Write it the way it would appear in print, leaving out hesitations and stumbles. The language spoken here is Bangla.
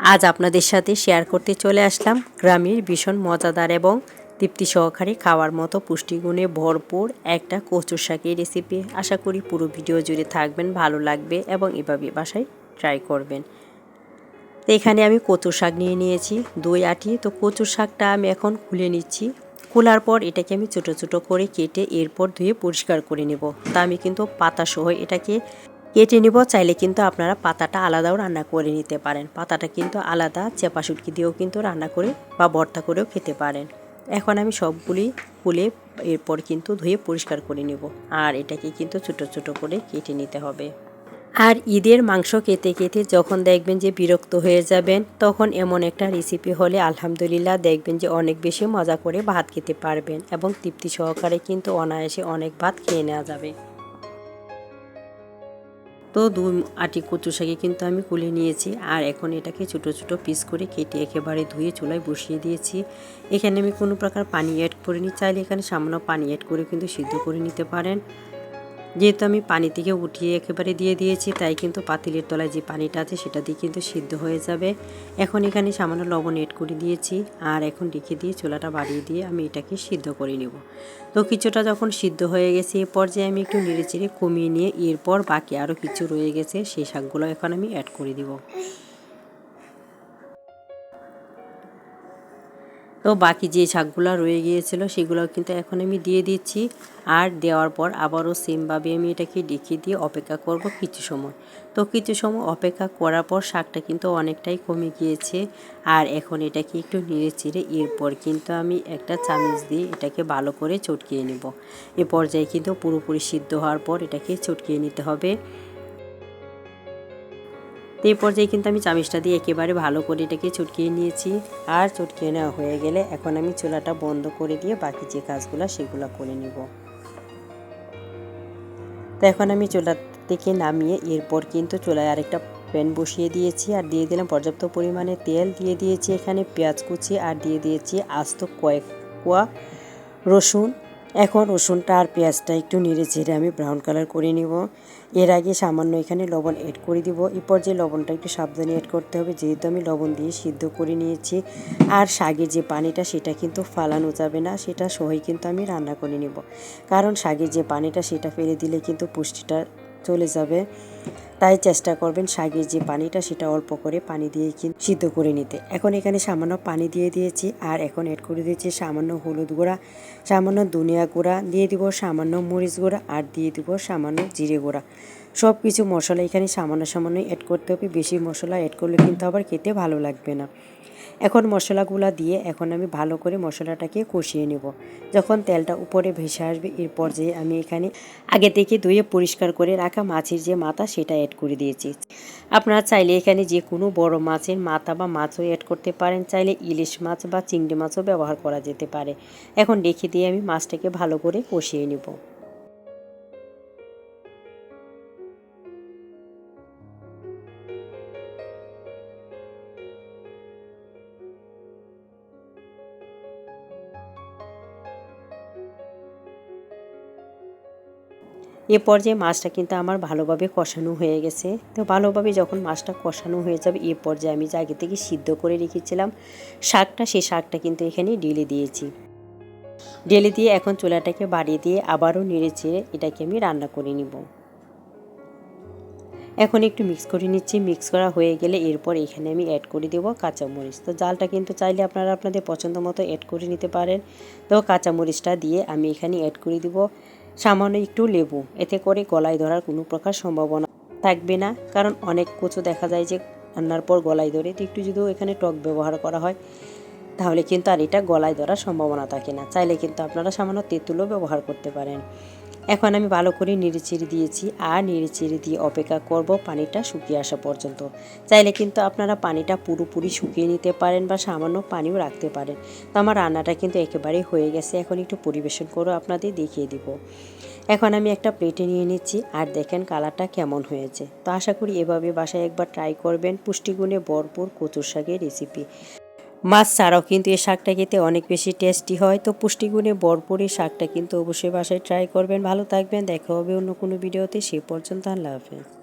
আজ আপনাদের সাথে শেয়ার করতে চলে আসলাম গ্রামের ভীষণ মজাদার এবং তৃপ্তি সহকারে খাওয়ার মতো পুষ্টিগুণে ভরপুর একটা কচুর শাকের রেসিপি। আশা করি পুরো ভিডিও জুড়ে থাকবেন, ভালো লাগবে এবং এভাবে বাসায় ট্রাই করবেন। তো এখানে আমি কচুর শাক নিয়ে নিয়েছি 2 আটি। তো কচুর শাকটা আমি এখন খুলে নিচ্ছি। খোলার পর এটাকে আমি ছোটো ছোটো করে কেটে এরপর ধুয়ে পরিষ্কার করে নেব। তা আমি কিন্তু পাতা সহ এটাকে কেটে নিব। চাইলে কিন্তু আপনারা পাতাটা আলাদাও রান্না করে নিতে পারেন। পাতাটা কিন্তু আলাদা চেপা শুটকি দিয়েও কিন্তু রান্না করে বা ভর্তা করেও খেতে পারেন। এখন আমি সবগুলি খুলে এরপর কিন্তু ধুয়ে পরিষ্কার করে নেব। আর এটাকে কিন্তু ছোটো ছোটো করে কেটে নিতে হবে। আর ঈদের মাংস খেতে খেতে যখন দেখবেন যে বিরক্ত হয়ে যাবেন, তখন এমন একটা রেসিপি হলে আলহামদুলিল্লাহ দেখবেন যে অনেক বেশি মজা করে ভাত খেতে পারবেন এবং তৃপ্তি সহকারে কিন্তু অনায়াসে অনেক ভাত খেয়ে নেওয়া যাবে। তো 2 আটি কচু শাকে কিন্তু আমি কুলে নিয়েছি। আর এখন এটাকে ছোটো ছোটো পিস করে কেটে একেবারে ধুয়ে চুলায় বসিয়ে দিয়েছি। এখানে আমি কোনো প্রকার পানি অ্যাড করিনি। চাইলে এখানে সামান্য পানি অ্যাড করে কিন্তু সিদ্ধ করে নিতে পারেন। যেহেতু আমি পানি থেকে উঠিয়ে একেবারে দিয়ে দিয়েছি, তাই কিন্তু পাতিলের তলায় যে পানিটা আছে সেটা দিয়ে কিন্তু সিদ্ধ হয়ে যাবে। এখন এখানে সামান্য লবণ অ্যাড করে দিয়েছি। আর এখন রেখে দিয়ে চুলাটা বাড়িয়ে দিয়ে আমি এটাকে সিদ্ধ করে নেব। তো কিছুটা যখন সিদ্ধ হয়ে গেছে, এ পর্যায়ে আমি একটু নেড়েচেড়ে কমিয়ে নিয়ে এরপর বাকি আরও কিছু রয়ে গেছে সেই শাকগুলো এখন আমি অ্যাড করে দিব। তো বাকি যে শাকগুলো রয়ে গিয়েছিল সেগুলো কিন্তু এখন আমি দিয়ে দিচ্ছি। আর দেওয়ার পর আবারও সেমভাবে আমি এটাকে ডেকে দিয়ে অপেক্ষা করব কিছু সময়। তো কিছু সময় অপেক্ষা করার পর শাকটা কিন্তু অনেকটাই কমে গিয়েছে। আর এখন এটাকে একটু নেড়ে চেড়ে এরপর কিন্তু আমি একটা চামচ দিয়ে এটাকে ভালো করে চটকিয়ে নেব। এ পর্যায়ে কিন্তু পুরোপুরি সিদ্ধ হওয়ার পর এটাকে চটকিয়ে নিতে হবে। তো এই পর্যায়ে কিন্তু আমি চামচটা দিয়ে একেবারে ভালো করে এটাকে চটকিয়ে নিয়েছি। আর চটকিয়ে নেওয়া হয়ে গেলে এখন আমি চুলাটা বন্ধ করে দিয়ে বাকি যে কাজগুলো সেগুলো করে নিব। তো এখন আমি চুলা থেকে নামিয়ে এরপর কিন্তু চুলায় আরেকটা প্যান বসিয়ে দিয়েছি আর দিয়ে দিলাম পর্যাপ্ত পরিমাণে তেল। দিয়ে দিয়েছি এখানে পেঁয়াজ কুচি আর দিয়ে দিয়েছি আস্ত কয়েক কোয়া রসুন। এখন রসুনটা আর পেঁয়াজটা একটু নেড়ে চেড়ে আমি ব্রাউন কালার করে নিব। এর আগে সামান্য এখানে লবণ অ্যাড করে দিব। এরপর যে লবণটা একটু সাবধানে অ্যাড করতে হবে, যেহেতু আমি লবণ দিয়ে সিদ্ধ করে নিয়েছি। আর শাকের যে পানিটা সেটা কিন্তু ফালানো যাবে না, সেটা সহই কিন্তু আমি রান্না করে নিব। কারণ শাকের যে পানিটা সেটা ফেলে দিলে কিন্তু পুষ্টিটা চলে যাবে। তাই চেষ্টা করবেন শাকের যে পানিটা সেটা অল্প করে পানি দিয়ে কিন্তু সিদ্ধ করে নিতে। এখন এখানে সামান্য পানি দিয়ে দিয়েছি। আর এখন অ্যাড করে দিয়েছি সামান্য হলুদ গুঁড়া, সামান্য ধনিয়া গুঁড়া, দিয়ে দিব সামান্য মরিচ গুঁড়া আর দিয়ে দিব সামান্য জিরে গুঁড়া। সব কিছু মশলা এখানে সামান্য সামান্য অ্যাড করতে হবে। বেশি মশলা অ্যাড করলে কিন্তু আবার খেতে ভালো লাগবে না। এখন মশলাগুলো দিয়ে এখন আমি ভালো করে মশলাটাকে কষিয়ে নেব। যখন তেলটা উপরে ভেসে আসবে এর পর্যায়ে আমি এখানে আগে থেকে ধুয়ে পরিষ্কার করে রাখা মাছের যে মাথা সেটা অ্যাড করে দিয়েছি। আপনারা চাইলে এখানে যে কোনো বড় মাছের মাথা বা মাছও অ্যাড করতে পারেন। চাইলে ইলিশ মাছ বা চিংড়ি মাছও ব্যবহার করা যেতে পারে। এখন রেখে দিয়ে আমি মাছটাকে ভালো করে কষিয়ে নেব। এ পর্যায়ে মাছটা কিন্তু আমার ভালোভাবে কষানো হয়ে গেছে। তো ভালোভাবে যখন মাছটা কষানো হয়ে যাবে এ পর্যায়ে আমি যে আগে থেকে সিদ্ধ করে রেখেছিলাম শাকটা, সেই শাকটা কিন্তু এখানে ঢেলে দিয়েছি। ঢেলে দিয়ে এখন চুলাটাকে বাড়িয়ে দিয়ে আবারও নেড়ে চেড়ে এটাকে আমি রান্না করে নিব। এখন একটু মিক্স করে নিচ্ছি। মিক্স করা হয়ে গেলে এরপর এখানে আমি অ্যাড করে দেব কাঁচামরিচ। তো জালটা কিন্তু চাইলে আপনারা আপনাদের পছন্দ মতো অ্যাড করে নিতে পারেন। তো কাঁচামরিচটা দিয়ে আমি এখানে অ্যাড করে দেব সামান্য একটু লেবু। এতে করে গলায় ধরার কোনো প্রকার সম্ভাবনা থাকবে না, কারণ অনেক কচু দেখা যায় যে রান্নার পর গলায় ধরে। তো একটু যদিও এখানে টক ব্যবহার করা হয় তাহলে কিন্তু আর এটা গলায় ধরার সম্ভাবনা থাকে না। চাইলে কিন্তু আপনারা সামান্য তেঁতুলও ব্যবহার করতে পারেন। এখন আমি ভালো করে নেড়েচেড়ে দিয়েছি আর নেড়েচেড়ে দিয়ে অপেক্ষা করব পানিটা শুকিয়ে আসা পর্যন্ত। চাইলে কিন্তু আপনারা পানিটা পুরোপুরি শুকিয়ে নিতে পারেন বা সামান্য পানিও রাখতে পারেন। তো আমার রান্নাটা কিন্তু একেবারেই হয়ে গেছে। এখন একটু পরিবেশন করে আপনাদের দেখিয়ে দিব। এখন আমি একটা প্লেটে নিয়ে নিচ্ছি আর দেখেন কালারটা কেমন হয়েছে। তো আশা করি এভাবে বাসায় একবার ট্রাই করবেন। পুষ্টিগুণে ভরপুর কচুর শাকের রেসিপি। মাছ ছাড়াও কিন্তু এই শাকটা খেতে অনেক বেশি টেস্টি হয়। তো পুষ্টিগুণে ভরপুর এই শাকটা কিন্তু অবশ্যই বাসায় ট্রাই করবেন। ভালো থাকবেন, দেখা হবে অন্য কোনো ভিডিওতে। সে পর্যন্ত আল্লাহ হাফেজ।